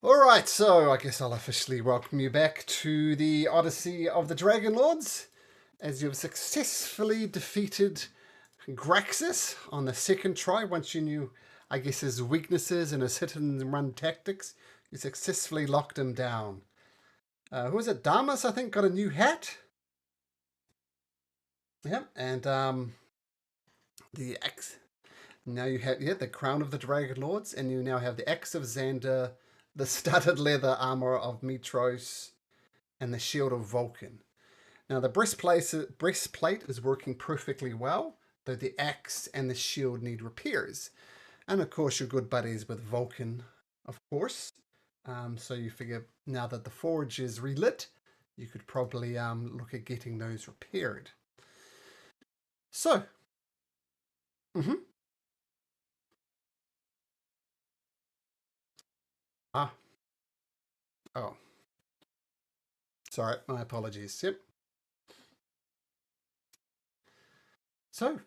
Alright, so I guess I'll officially welcome you back to the Odyssey of the Dragon Lords, as you've successfully defeated Graxus on the second try. Once you knew, I guess, his weaknesses and his hit and run tactics, you successfully locked him down. Who was it? Damas, I think, got a new hat. Yep, and the axe. Now you have the crown of the Dragon Lords, and you now have the axe of Xander, the studded leather armor of Mitros, and the shield of Vulcan. Now the breastplate is working perfectly well, though the axe and the shield need repairs. And of course you're good buddies with Vulcan, of course. So you figure now that the forge is relit, you could probably look at getting those repaired. So, mm-hmm. Ah, oh, sorry, my apologies. Yep. So,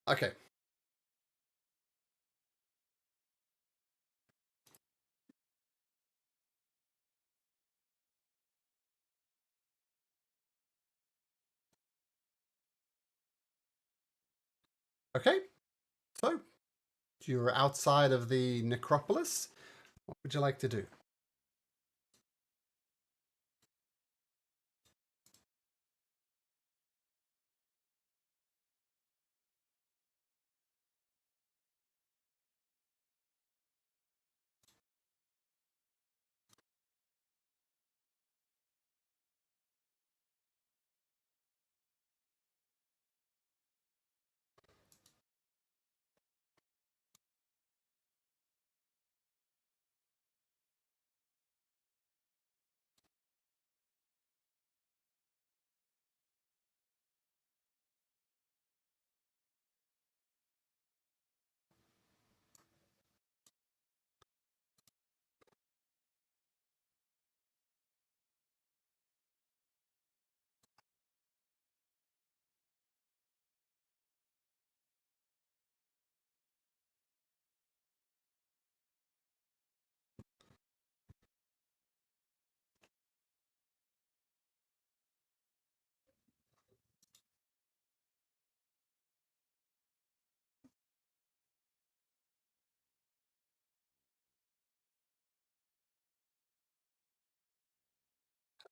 okay. Okay, so you're outside of the necropolis. What would you like to do?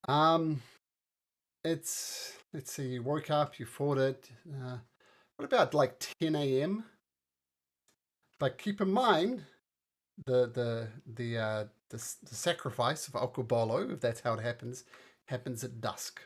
Um, let's see. You woke up, you fought it. What about like 10 a.m.? But keep in mind the sacrifice of Okobolo, if that's how it happens at dusk.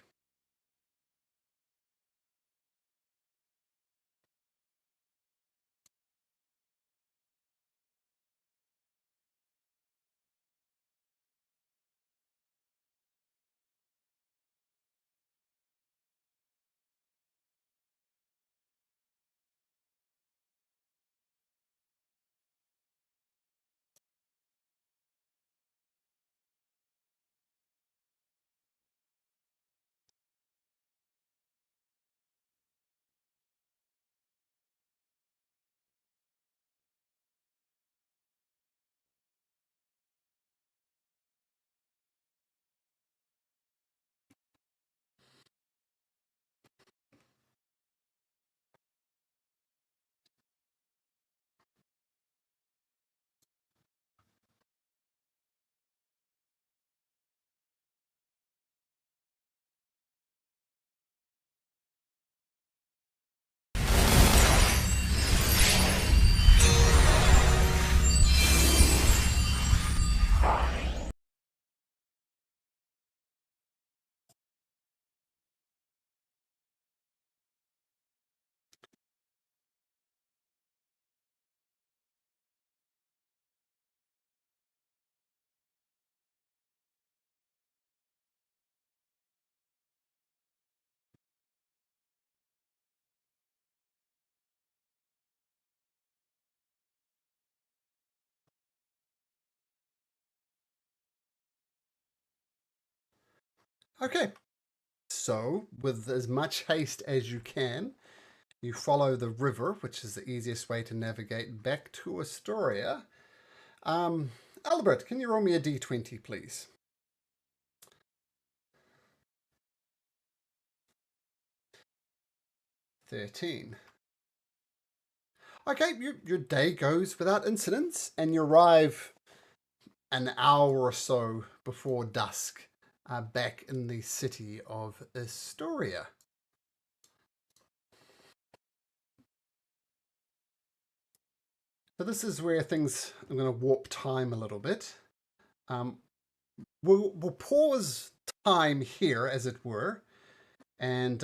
Okay, So, with as much haste as you can, you follow the river, which is the easiest way to navigate back to Astoria. Albert, can you roll me a d20, please? 13. Okay, your day goes without incidents, and you arrive an hour or so before dusk back in the city of Astoria. So this is where things, I'm going to warp time a little bit. Um, we'll pause time here, as it were, and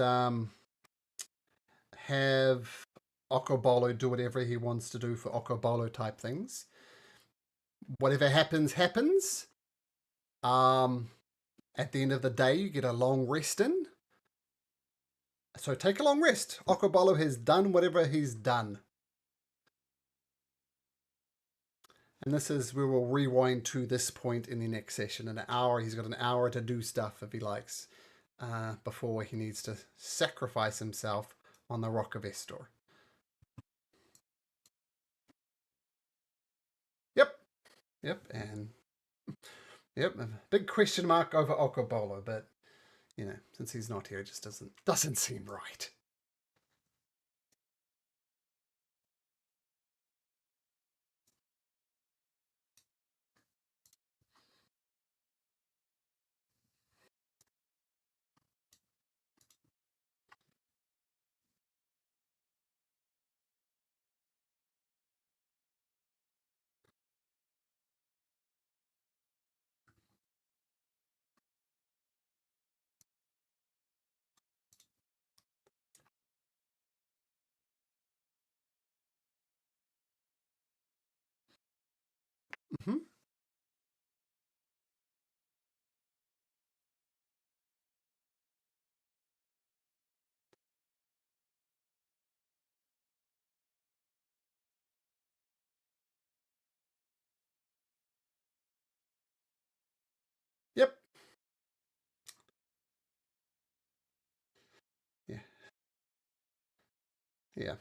have Okobolo do whatever he wants to do for Okobolo type things. Whatever happens, happens. Um, at the end of the day, you get a long rest in. So take a long rest. Okobolo has done whatever he's done. And this is, we will rewind to this point in the next session. In an hour, he's got an hour to do stuff if he likes, before he needs to sacrifice himself on the Rock of Estor. Yep, yep, and yep, a big question mark over Okobolo, but you know, since he's not here, it just doesn't seem right. Mm-hmm. Yep. Yeah. Yeah.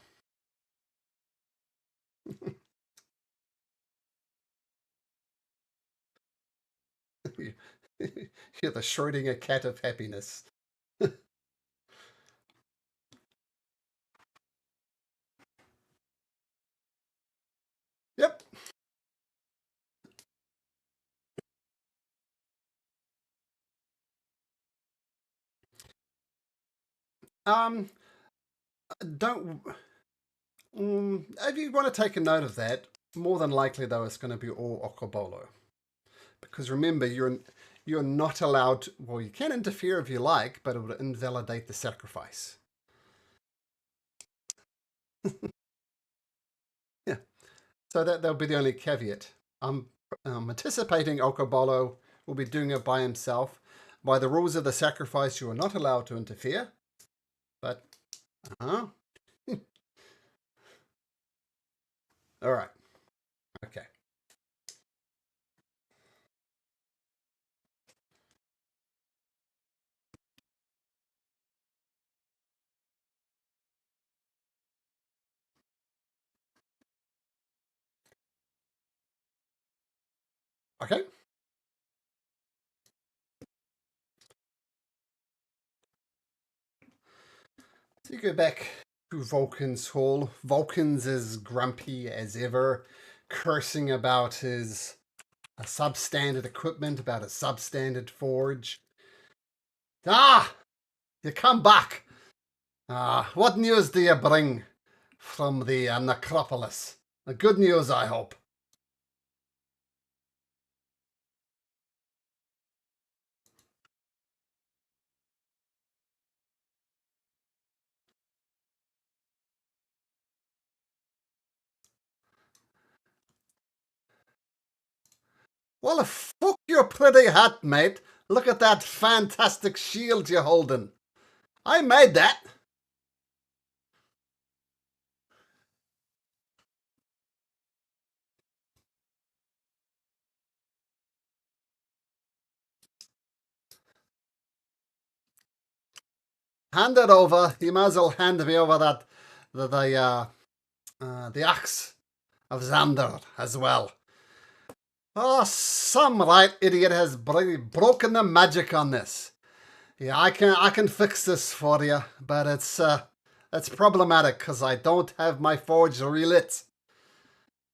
You're the Schrodinger cat of happiness. Yep. Um, don't. If you want to take a note of that, more than likely though, it's going to be all Okobolo, because remember, you're not allowed. Well, you can interfere if you like, but it would invalidate the sacrifice. Yeah. So that'll be the only caveat. I'm anticipating Okobolo will be doing it by himself. By the rules of the sacrifice, you are not allowed to interfere. But, uh-huh. All right. Okay. Okay. So you go back to Vulcan's hall. Vulcan's as grumpy as ever, cursing about his substandard equipment, about a substandard forge. Ah! You come back! Ah, what news do you bring from the necropolis? The good news, I hope. Well, fuck your pretty hat, mate. Look at that fantastic shield you're holding. I made that. hand it over. You might as well hand me over that the axe of Xander as well. Oh, some right idiot has broken the magic on this. Yeah, I can fix this for you, but it's problematic because I don't have my forge relit,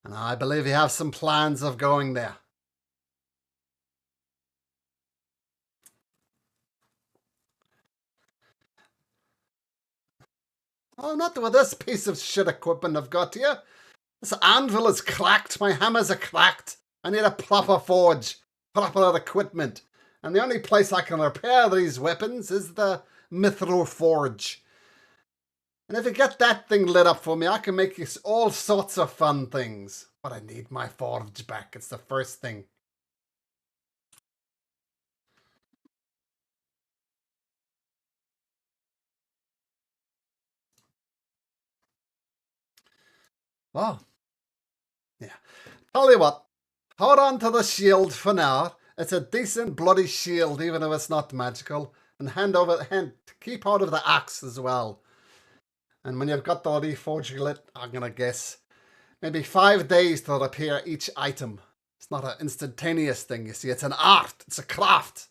and I believe you have some plans of going there. Oh, not with this piece of shit equipment I've got here. This anvil is cracked. My hammers are cracked. I need a proper forge, proper equipment, and the only place I can repair these weapons is the Mithril Forge. And if you get that thing lit up for me, I can make you all sorts of fun things. But I need my forge back. It's the first thing. Oh, yeah. Tell you what, hold on to the shield for now. It's a decent bloody shield, even if it's not magical. And keep out of the axe as well. And when you've got the reforge lit, I'm gonna guess maybe 5 days to repair each item. It's not an instantaneous thing, you see. It's an art. It's a craft.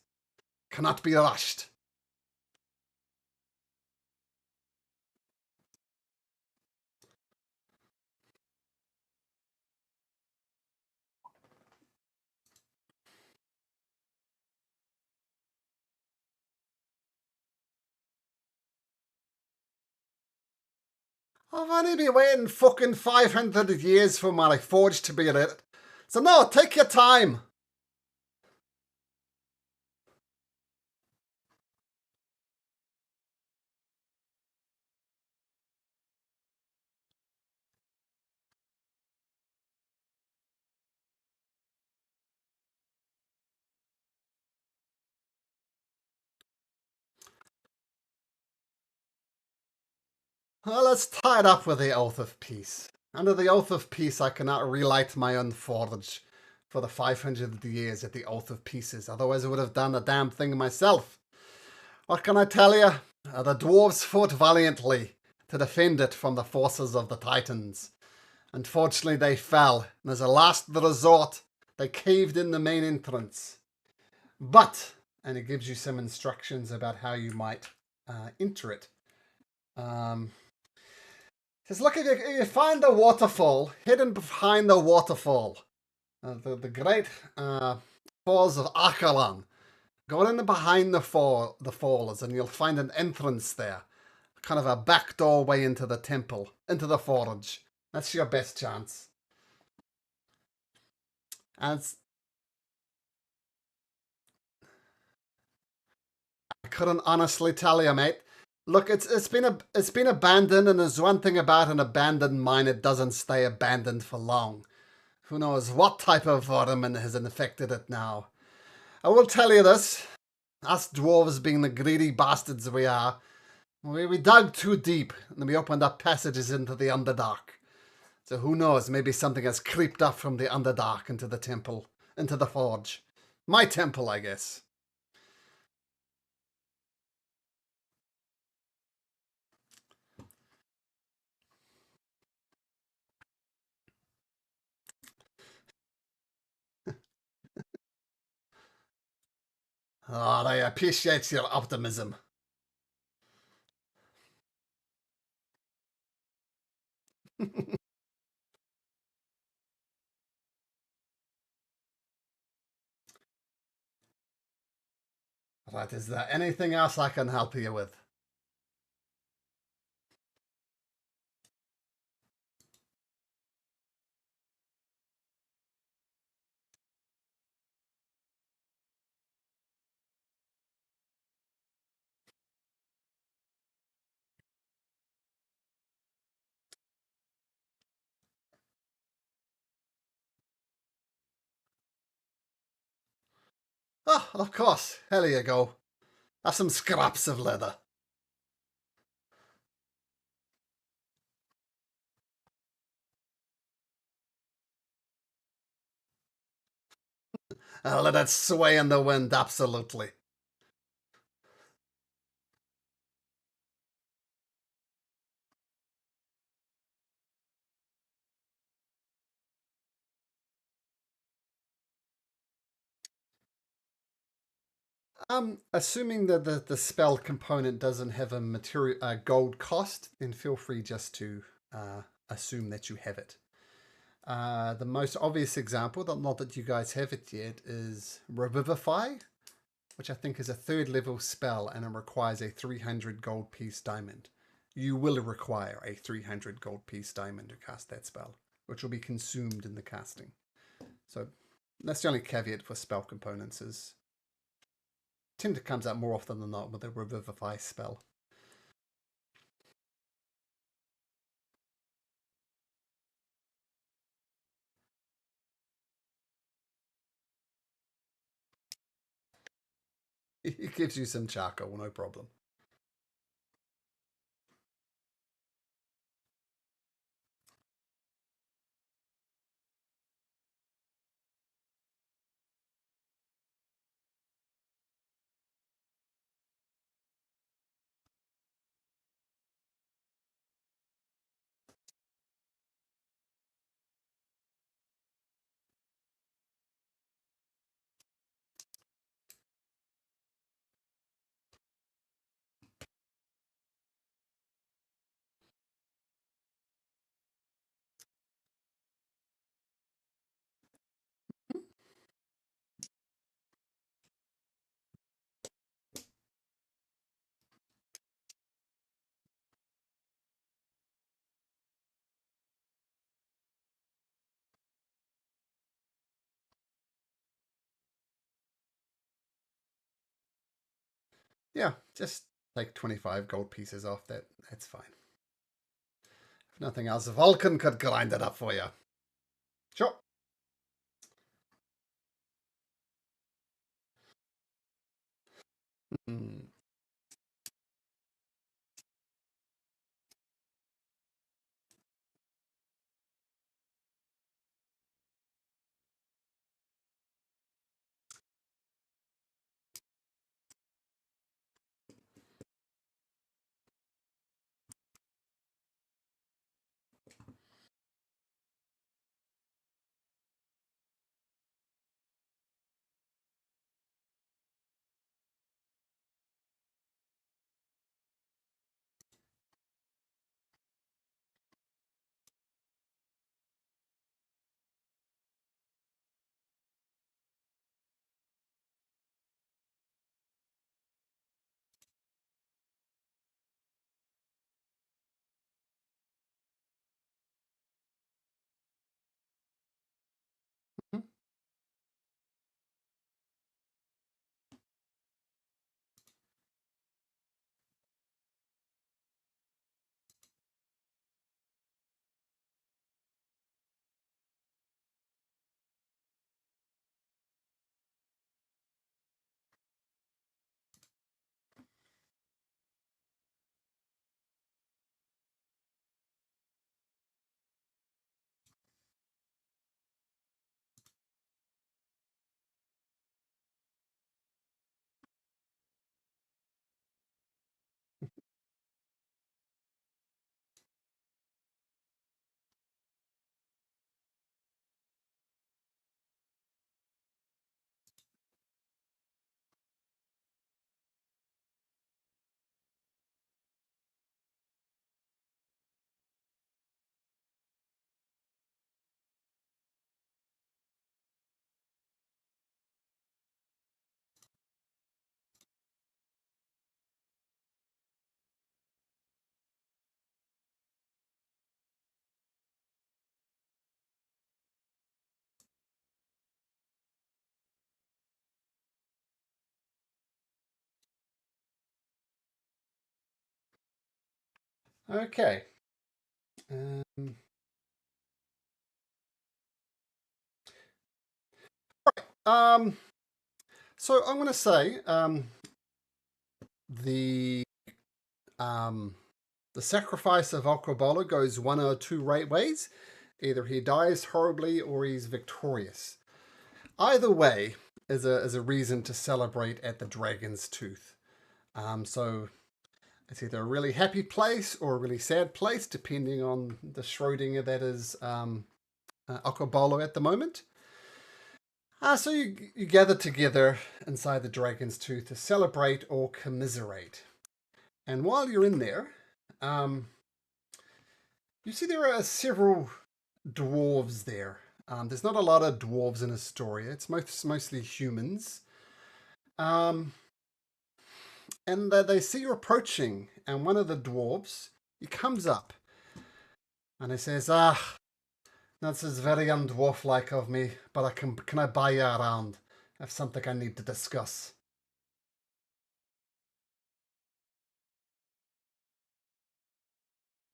Cannot be rushed. I've only been waiting fucking 500 years for my forge to be lit. So no, take your time. Well, let's tie it up with the Oath of Peace. Under the Oath of Peace, I cannot relight my own forge for the 500 years that the Oath of Peace is. Otherwise, I would have done the damn thing myself. What can I tell you? The dwarves fought valiantly to defend it from the forces of the Titans. Unfortunately, they fell, and as a last resort, they caved in the main entrance. But, and it gives you some instructions about how you might enter it. Says, look, if you find the waterfall, hidden behind the waterfall, the great falls of Acheron, go in behind the falls, and you'll find an entrance there, kind of a back doorway into the temple, into the forge. That's your best chance. And I couldn't honestly tell you, mate. Look, it's been abandoned, and there's one thing about an abandoned mine: it doesn't stay abandoned for long. Who knows what type of vermin has infected it now? I will tell you this: us dwarves, being the greedy bastards we are, we dug too deep, and we opened up passages into the Underdark. So who knows? Maybe something has creeped up from the Underdark into the temple, into the forge. My temple, I guess. Oh, I appreciate your optimism. Right, is there anything else I can help you with? Oh, of course. Here you go. Have some scraps of leather. I'll let it sway in the wind, absolutely. Assuming that the spell component doesn't have a material gold cost, then feel free just to assume that you have it. The most obvious example, not that you guys have it yet, is Revivify, which I think is a 3rd level spell and it requires a 300 gold piece diamond. You will require a 300 gold piece diamond to cast that spell, which will be consumed in the casting. So that's the only caveat for spell components is Tinder comes out more often than not with a Revivify spell. It gives you some charcoal, no problem. Yeah, just take 25 gold pieces off that. That's fine. If nothing else, Vulcan could grind it up for you. Sure. Mm. Okay. Um, um, so I'm going to say the um, the sacrifice of Alcobolo goes one or two right ways. Either he dies horribly or he's victorious. Either way is a reason to celebrate at the Dragon's Tooth. So it's either a really happy place or a really sad place, depending on the Schrodinger that is Alcobolo at the moment. So you gather together inside the Dragon's Tooth to celebrate or commiserate. And while you're in there, um, you see there are several dwarves there. There's not a lot of dwarves in Astoria. It's mostly humans. Um, and they see you approaching, and one of the dwarves, he comes up and he says, this is very undwarf-like of me, but can I buy you around? I have something I need to discuss.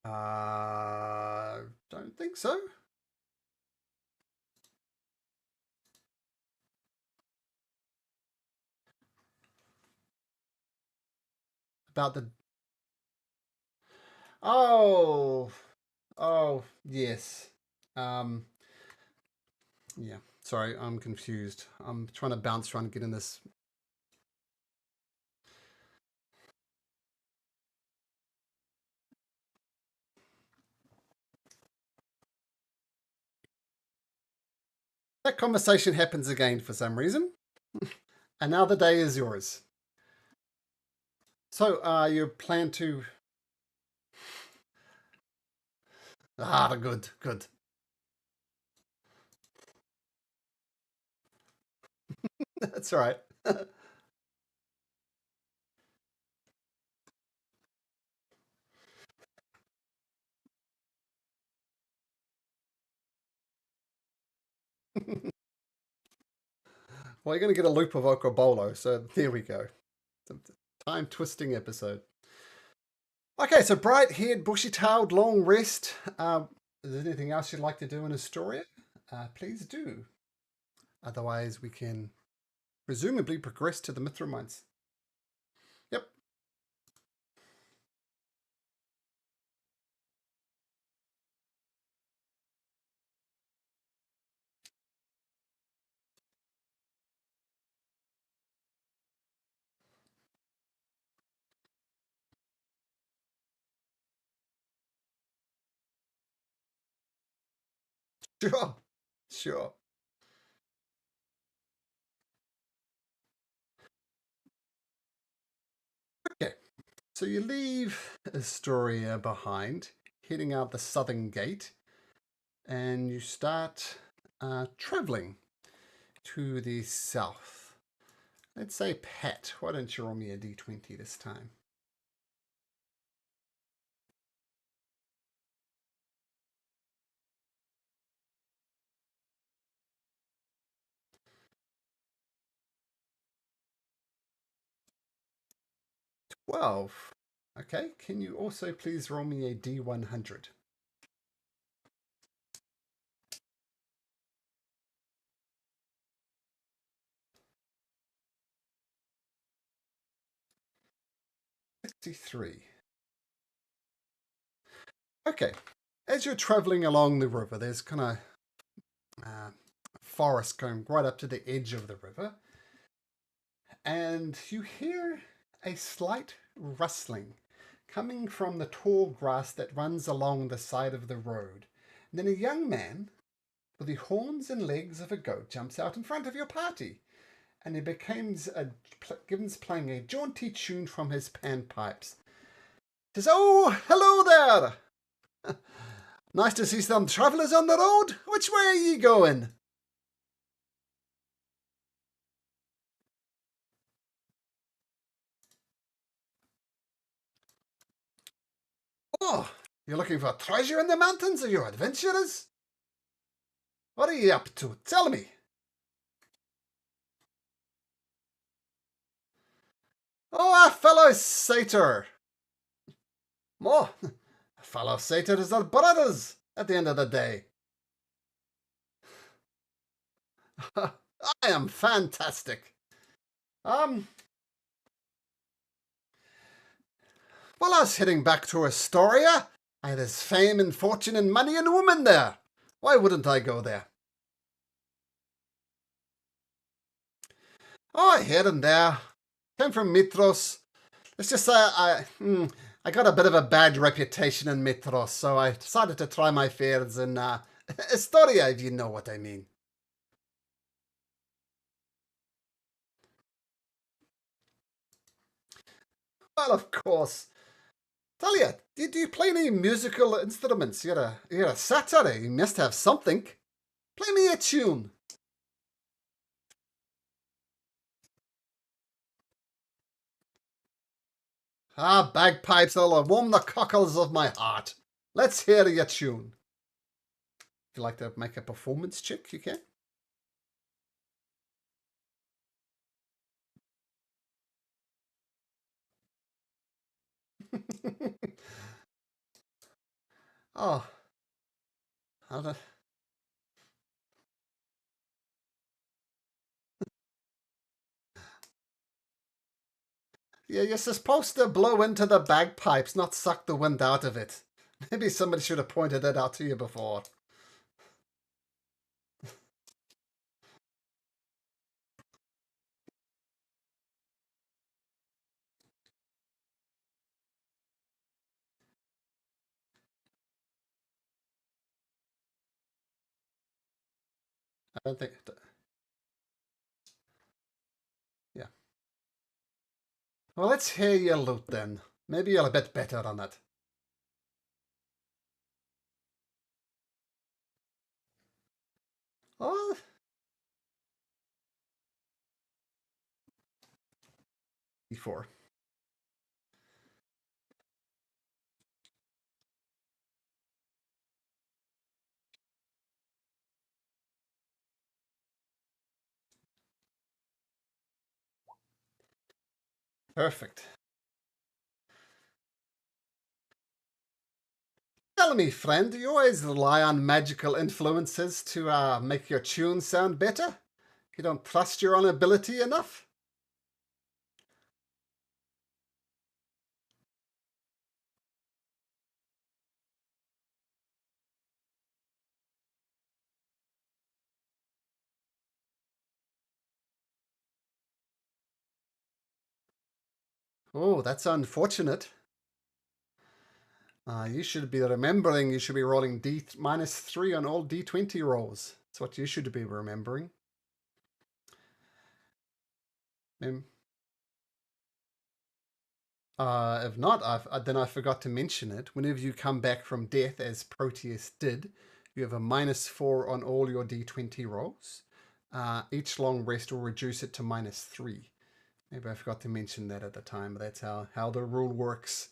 Don't think so. About the... Oh, yes. Yeah, sorry, I'm confused. I'm trying to bounce, trying to get in this. That conversation happens again for some reason. And now the day is yours. So, you plan to... good. That's right. Well, you're going to get a loop of Okobolo, so there we go. It's a time-twisting episode. Okay, so bright-haired, bushy-tailed, long rest. Is there anything else you'd like to do in Astoria? Please do. Otherwise, we can presumably progress to the Mithril Mines. Yep. Sure. Sure. Okay. So you leave Astoria behind, heading out the southern gate, and you start traveling to the south. Let's say Pat. Why don't you roll me a d20 this time? 12. Okay, can you also please roll me a d100? 63. Okay, as you're traveling along the river, there's kind of forest going right up to the edge of the river, and you hear a slight rustling coming from the tall grass that runs along the side of the road. And then a young man with the horns and legs of a goat jumps out in front of your party, and he begins playing a jaunty tune from his panpipes. He says, "Oh, hello there! Nice to see some travellers on the road. Which way are ye going?" "Oh, you're looking for treasure in the mountains, are you adventurers? What are you up to? Tell me." "Oh, a fellow satyr." "Oh, fellow satyrs are brothers at the end of the day." "I am fantastic. Um, While I was heading back to Astoria, there's fame and fortune and money and women there. Why wouldn't I go there?" "Oh, here and there. Came from Mitros. Let's just say I got a bit of a bad reputation in Mitros, so I decided to try my fares in Astoria, if you know what I mean." Well, of course. Tell you, do you play any musical instruments? You're a satyr. You must have something. Play me a tune. Ah, bagpipes will warm the cockles of my heart. Let's hear your tune. If you like to make a performance check, you can. Oh, I don't... Yeah, you're supposed to blow into the bagpipes, not suck the wind out of it. Maybe somebody should have pointed that out to you before. I don't think... Yeah. Well, let's hear your lute then. Maybe you're a bit better on it. Oh, E4. Perfect. Tell me, friend, do you always rely on magical influences to make your tune sound better? You don't trust your own ability enough? Oh, that's unfortunate. You should be remembering you should be rolling D-3 on all D20 rolls. That's what you should be remembering. If not, then I forgot to mention it. Whenever you come back from death, as Proteus did, you have a -4 on all your D20 rolls. Each long rest will reduce it to -3. Maybe I forgot to mention that at the time, but that's how the rule works.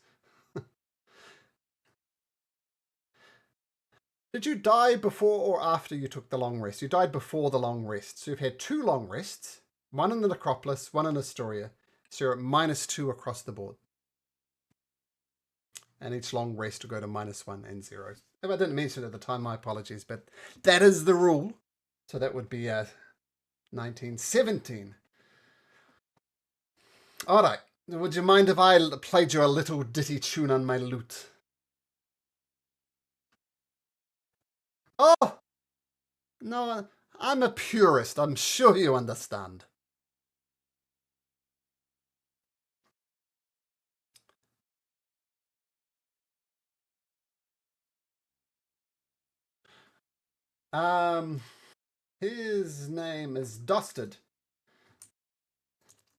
Did you die before or after you took the long rest? You died before the long rest. So you've had 2 long rests, one in the Necropolis, one in Astoria. So you're at -2 across the board. And each long rest will go to -1 and 0. If I didn't mention it at the time, my apologies, but that is the rule. So that would be 1917. All right. Would you mind if I played you a little ditty tune on my lute? Oh, no, I'm a purist. I'm sure you understand. His name is Dusted.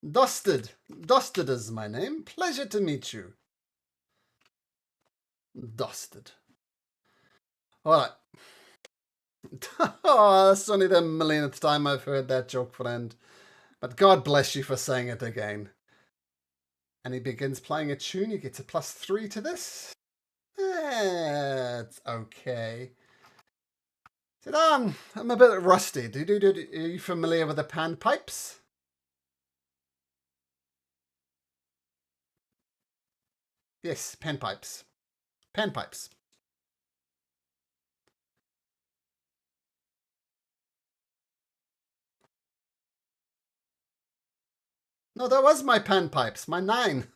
Dusted. Dusted is my name. Pleasure to meet you. Dusted. All right. Oh, that's only the millionth time I've heard that joke, friend. But God bless you for saying it again. And he begins playing a tune. He gets a +3 to this. It's okay. He said, I'm a bit rusty. Are you familiar with the panpipes? Yes, panpipes. Panpipes. No, that was my panpipes. My 9.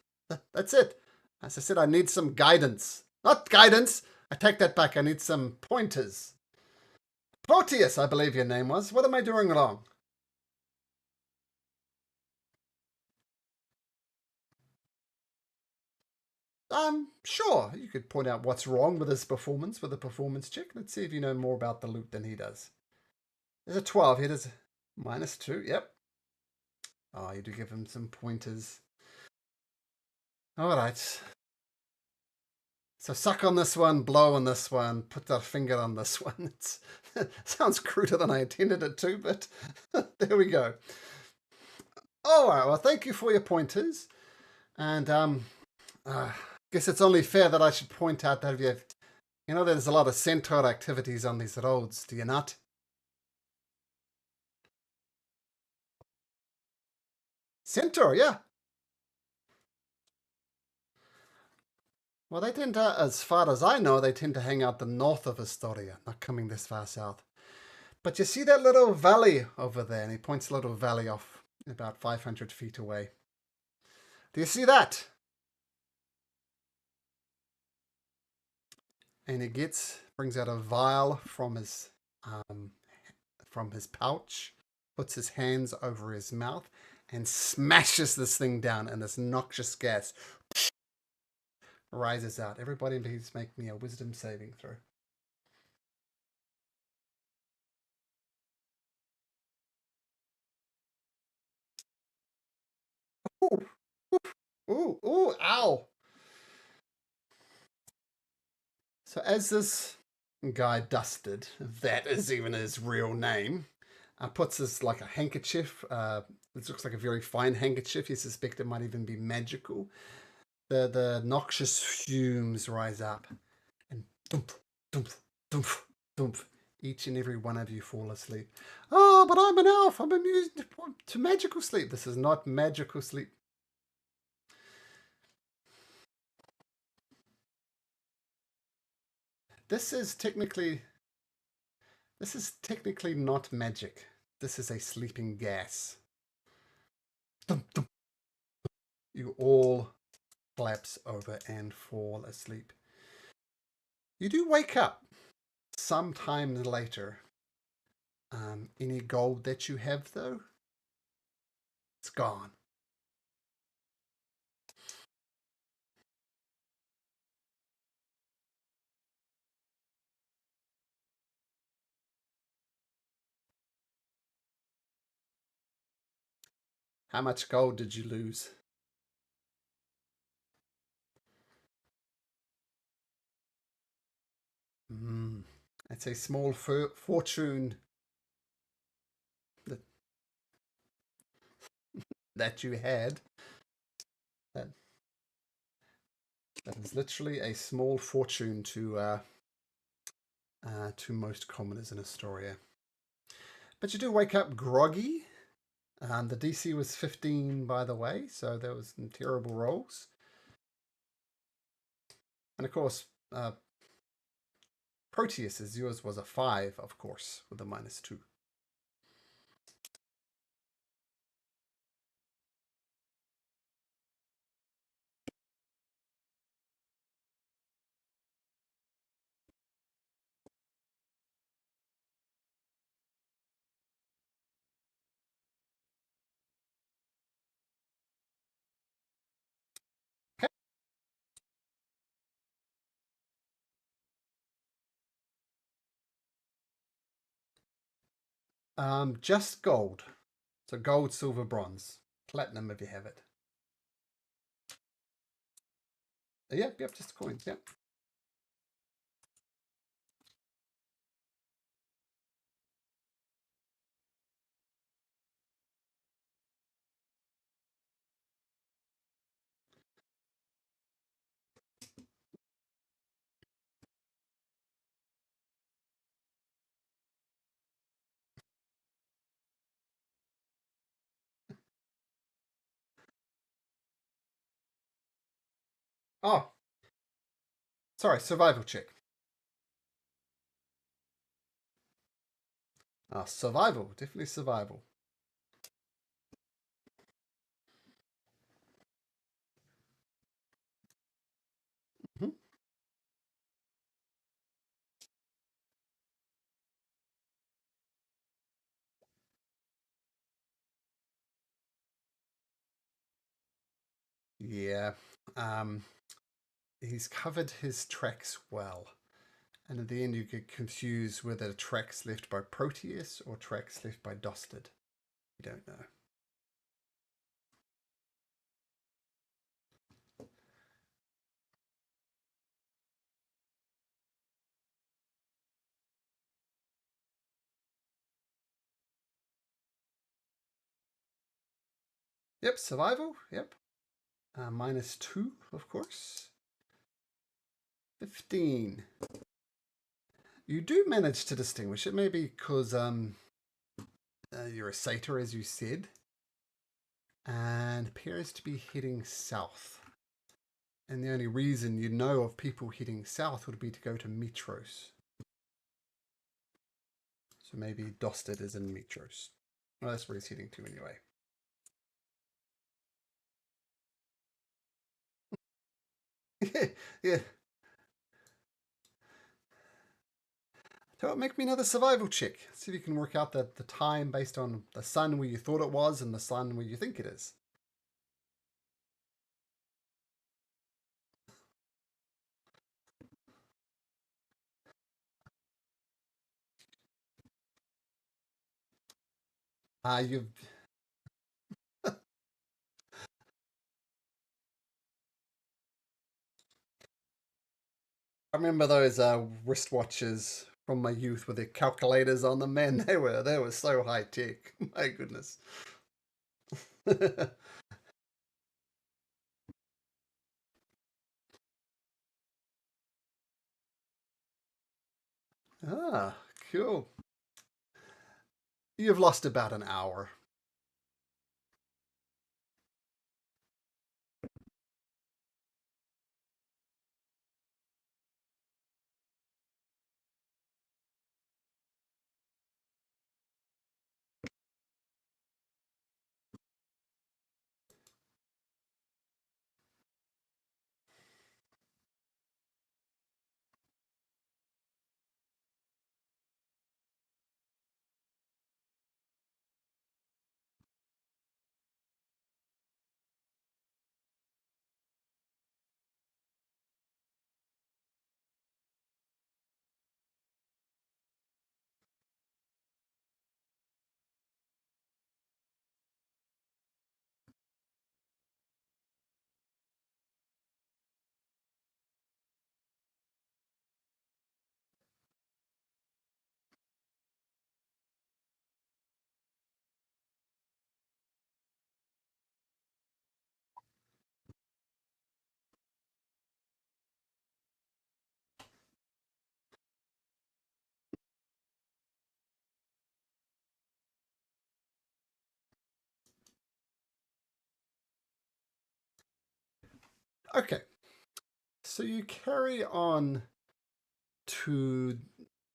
That's it. As I said, I need some guidance. Not guidance. I take that back. I need some pointers. Proteus, I believe your name was. What am I doing wrong? Sure. You could point out what's wrong with his performance with a performance check. Let's see if you know more about the lute than he does. There's a 12 here. There's -2. Yep. Oh, you do give him some pointers. All right. So suck on this one, blow on this one, put that finger on this one. It sounds cruder than I intended it to, but there we go. All right. Well, thank you for your pointers. And guess it's only fair that I should point out that there's a lot of centaur activities on these roads, do you not? Centaur, yeah. Well, they tend to, as far as I know, they tend to hang out the north of Astoria, not coming this far south. But you see that little valley over there? And he points a little valley off about 500 feet away. Do you see that? And he brings out a vial from his pouch, puts his hands over his mouth, and smashes this thing down, and this noxious gas rises out. Everybody please make me a wisdom saving throw. Ooh, ooh, ooh, ow. So as this guy Dusted, if that is even his real name, puts this like a handkerchief. This looks like a very fine handkerchief. You suspect it might even be magical. The noxious fumes rise up, and dump, dump, dump, dump. Each and every one of you fall asleep. Oh, but I'm an elf. I'm immune to magical sleep. This is not magical sleep. This is technically not magic. This is a sleeping gas. Dum, dum. You all collapse over and fall asleep. You do wake up sometime later. Any gold that you have, though, it's gone. How much gold did you lose? It's a small fortune that, that you had. That is literally a small fortune to most commoners in Astoria. But you do wake up groggy. The DC was 15, by the way, so there was some terrible rolls. And of course, Proteus's, yours was a 5, of course, with a -2. Just gold. So gold, silver, bronze. Platinum if you have it. Yep, just coins, yep. Oh, sorry, survival check. Survival, definitely survival. Mhm. Yeah. Um, he's covered his tracks well. And at the end, you get confused whether tracks left by Proteus or tracks left by Dosted. You don't know. Yep, survival. Yep. -2, of course. 15. You do manage to distinguish it, maybe because you're a satyr, as you said, and appears to be heading south. And the only reason you know of people heading south would be to go to Metros. So maybe Dosted is in Metros. Well, that's where he's heading to anyway. Yeah. So make me another survival check. See if you can work out the time based on the sun where you thought it was and the sun where you think it is. You've I remember those wristwatches from my youth with the calculators on them. Man, they were so high tech. My goodness. Ah, cool. You've lost about an hour. Okay, so you carry on to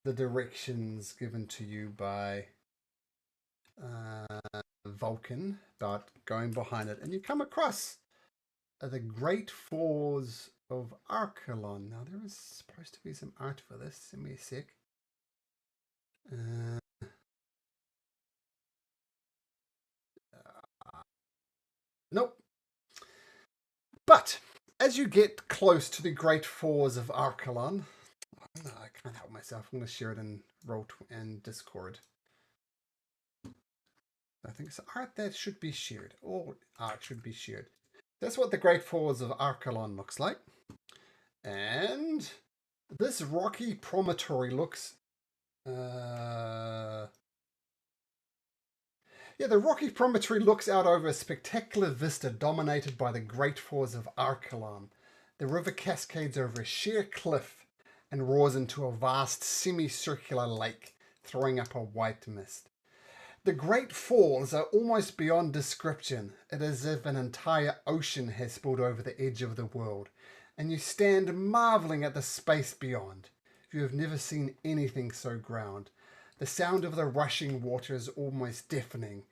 the directions given to you by Vulcan about going behind it, and you come across the Great Falls of Archelon. Now, there is supposed to be some art for this. Give me a sec. Uh, nope. But as you get close to the Great Falls of Archelon, I can't help myself. I'm going to share it in and Discord. I think it's art that should be shared. All art should be shared. That's what the Great Falls of Archelon looks like. And this rocky promontory looks... Yeah, the rocky promontory looks out over a spectacular vista dominated by the Great Falls of Archelon. The river cascades over a sheer cliff and roars into a vast semicircular lake, throwing up a white mist. The Great Falls are almost beyond description. It is as if an entire ocean has spilled over the edge of the world, and you stand marveling at the space beyond. You have never seen anything so grand. The sound of the rushing water is almost deafening,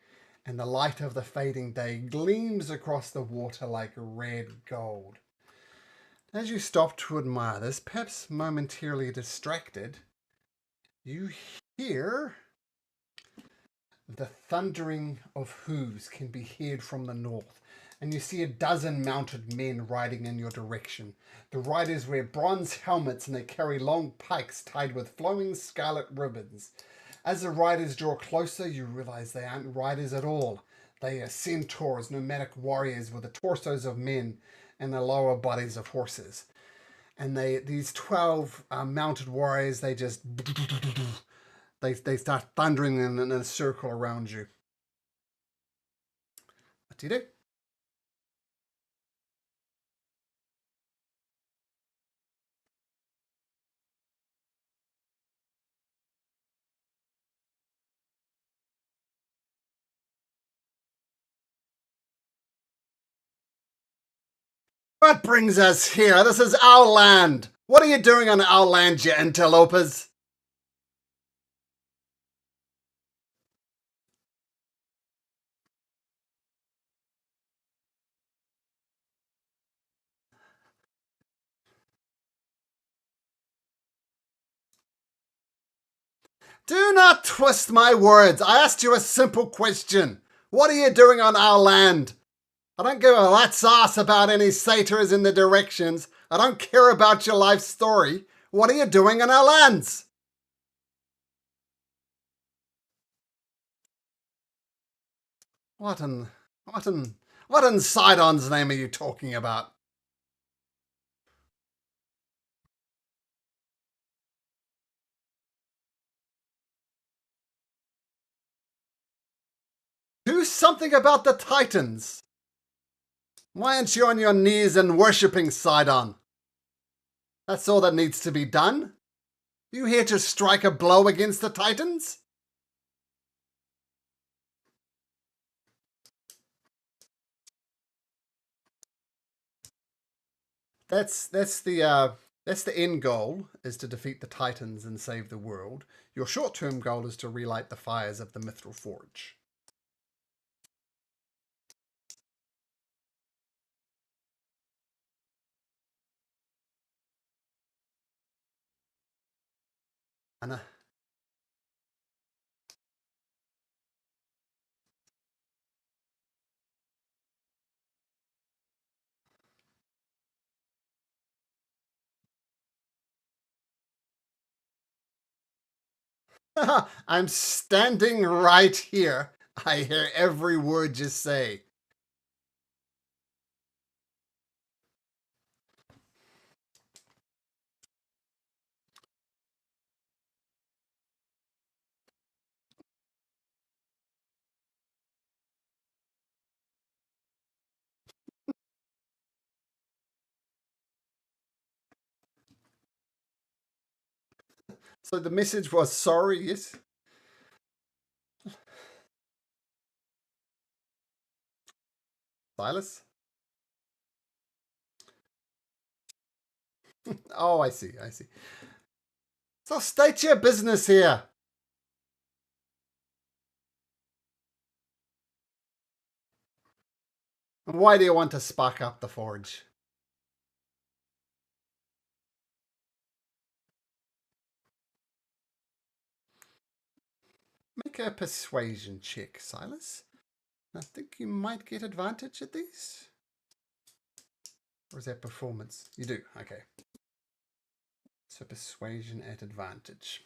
and the light of the fading day gleams across the water like red gold. As you stop to admire this, perhaps momentarily distracted, you hear the thundering of hooves can be heard from the north, and you see a dozen mounted men riding in your direction. The riders wear bronze helmets and they carry long pikes tied with flowing scarlet ribbons. As the riders draw closer, you realize they aren't riders at all. They are centaurs, nomadic warriors with the torsos of men and the lower bodies of horses. And these 12 mounted warriors, they start thundering in a circle around you. What do you do? What brings us here? This is our land. What are you doing on our land, you interlopers? Do not twist my words. I asked you a simple question. What are you doing on our land? I don't give a rat's ass about any satyrs in the directions. I don't care about your life story. What are you doing on our lands? What in, what in Sidon's name are you talking about? Do something about the Titans. Why aren't you on your knees and worshipping Sidon? That's all that needs to be done. You here to strike a blow against the Titans? That's the end goal, is to defeat the Titans and save the world. Your short-term goal is to relight the fires of the Mithril Forge. And I'm standing right here. I hear every word you say. So the message was sorry, yes? Silas? Oh, I see, I see. So state your business here. Why do you want to spark up the forge? Make a persuasion check, Silas. I think you might get advantage at these. Or is that performance? You do, okay. So persuasion at advantage.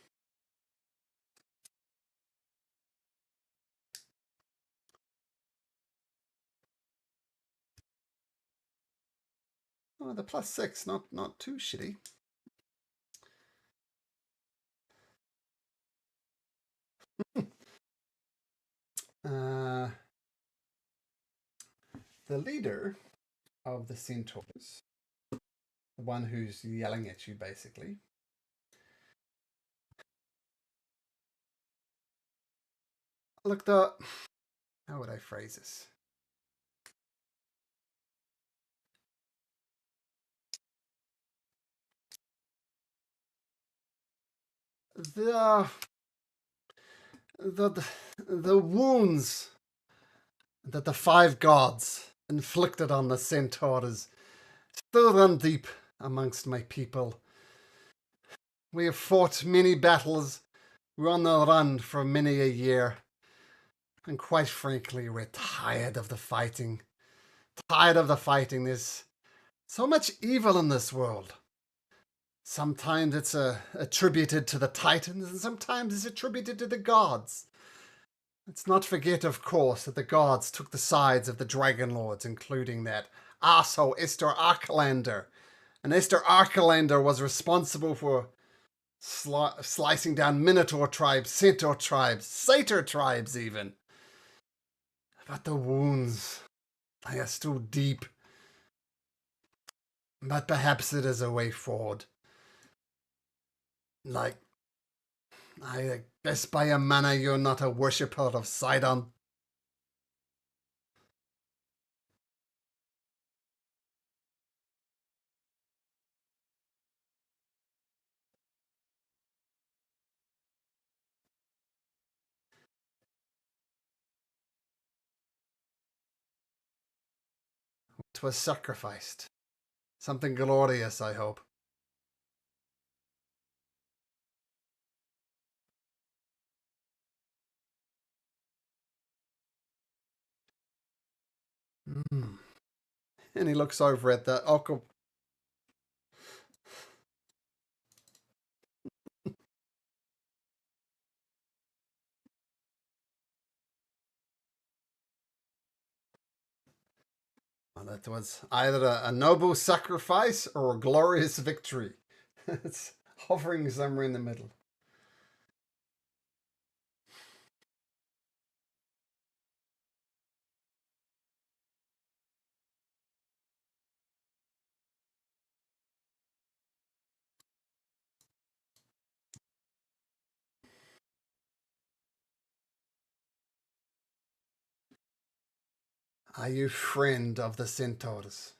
Oh, the +6, not too shitty. The leader of the centaurs, the one who's yelling at you, basically. Look, how would I phrase this? The the the wounds that the five gods inflicted on the centaurs still run deep amongst my people. We have fought many battles. We're on the run for many a year. And quite frankly, we're tired of the fighting. Tired of the fighting. There's so much evil in this world. Sometimes it's attributed to the Titans, and sometimes it's attributed to the gods. Let's not forget, of course, that the gods took the sides of the Dragon Lords, including that arsehole Esther Archelander. And Esther Archelander was responsible for slicing down Minotaur tribes, Centaur tribes, Satyr tribes even. But the wounds, they are still deep. But perhaps it is a way forward. Like, I guess by your manner you're not a worshipper of Sidon. was sacrificed. Something glorious, I hope. Mm. And he looks over at the Oko. Well, that was either a noble sacrifice or a glorious victory. It's hovering somewhere in the middle. Are you friend of the centaurs?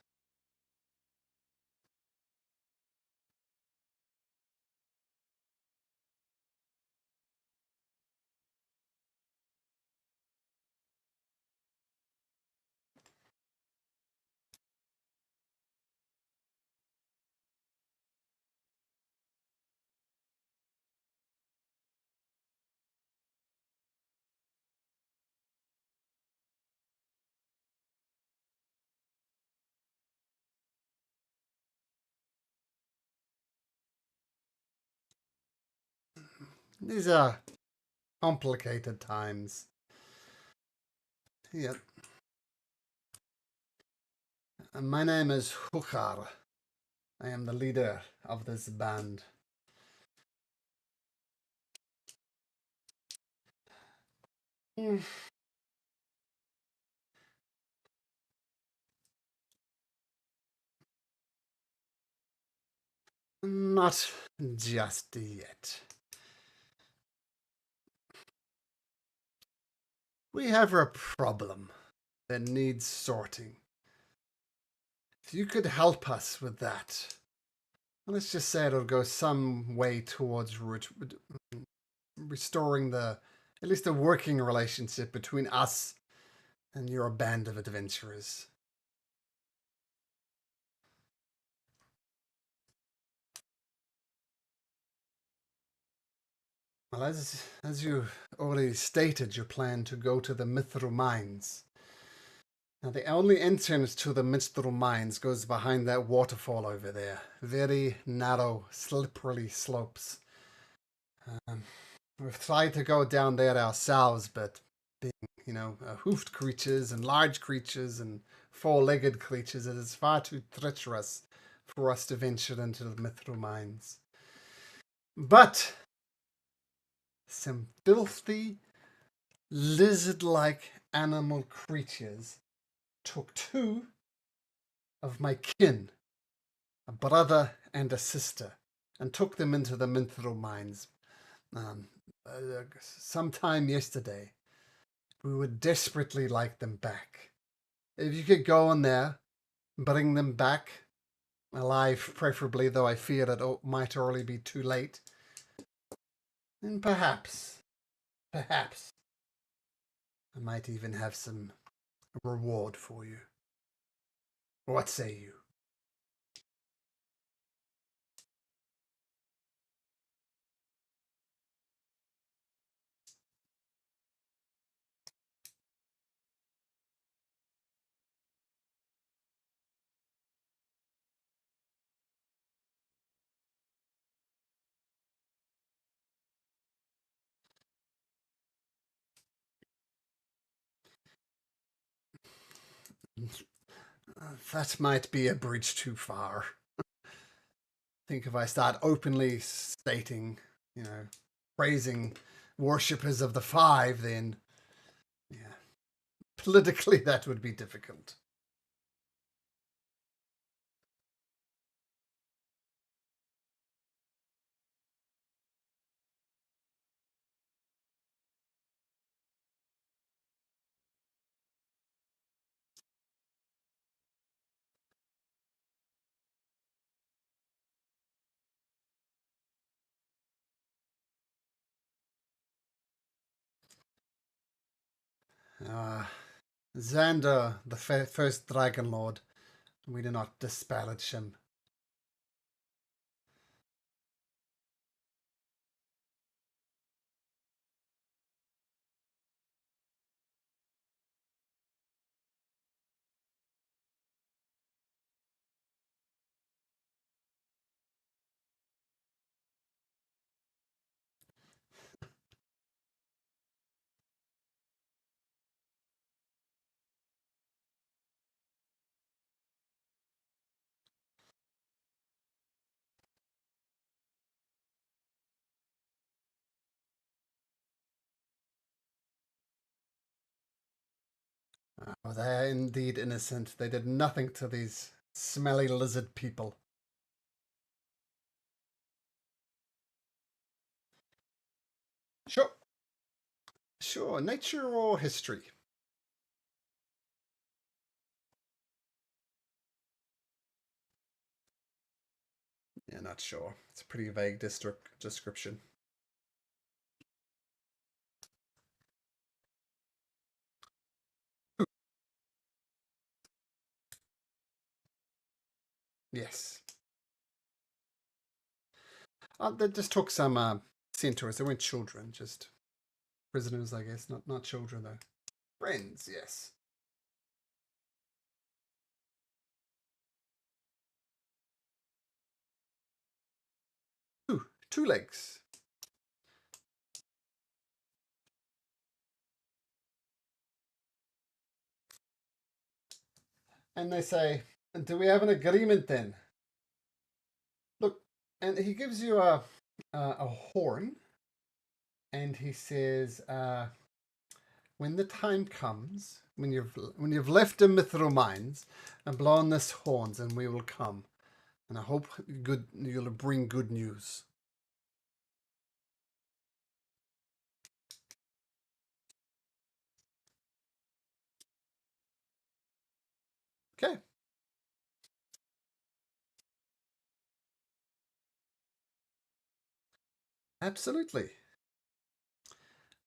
These are complicated times. Yeah. My name is Hukar. I am the leader of this band. Mm, Not just yet. We have a problem that needs sorting. If you could help us with that, let's just say it'll go some way towards restoring at least a working relationship between us and your band of adventurers. Well, as you already stated, you plan to go to the Mithril Mines. Now, the only entrance to the Mithril Mines goes behind that waterfall over there. Very narrow, slippery slopes. Um, we've tried to go down there ourselves, but being, hoofed creatures and large creatures and four-legged creatures, it is far too treacherous for us to venture into the Mithril Mines. But some filthy, lizard-like animal creatures took two of my kin, a brother and a sister, and took them into the Mithril Mines sometime yesterday. We would desperately like them back. If you could go in there, bring them back, alive preferably, though I fear it might already be too late, then perhaps, I might even have some reward for you. What say you? That might be a bridge too far. I think if I start openly stating, praising worshippers of the five, then, yeah, politically that would be difficult. Uh, Xander, the first Dragon Lord, We do not disparage him. Oh, they are indeed innocent. They did nothing to these smelly lizard people. Sure. Sure. Nature or history? Yeah, not sure. It's a pretty vague description. Yes. They just took some centaurs. They weren't children, just prisoners, I guess. Not children, though. Friends, yes. Ooh, 2 legs. And they say, do we have an agreement then? Look, and he gives you a horn, and he says, when the time comes, when you've left the mithril mines and blown this horns, and we will come, and I hope you'll bring good news. Okay. Absolutely.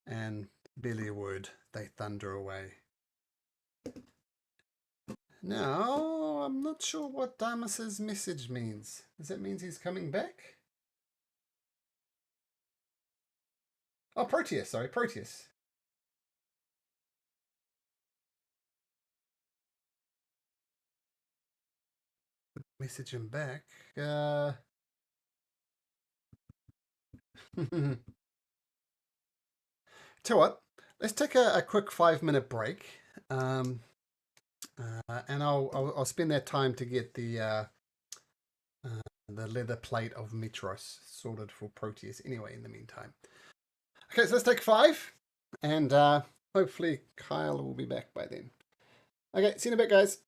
And Billywood, they thunder away. Now, I'm not sure what Damas's message means. Does that mean he's coming back? Oh, Proteus, sorry, Proteus. Message him back. Tell you what, let's take a quick 5-minute break. And I'll spend that time to get the leather plate of Mitros sorted for Proteus anyway in the meantime. Okay, so let's take 5, and hopefully Kyle will be back by then. Okay, see you in a bit, guys.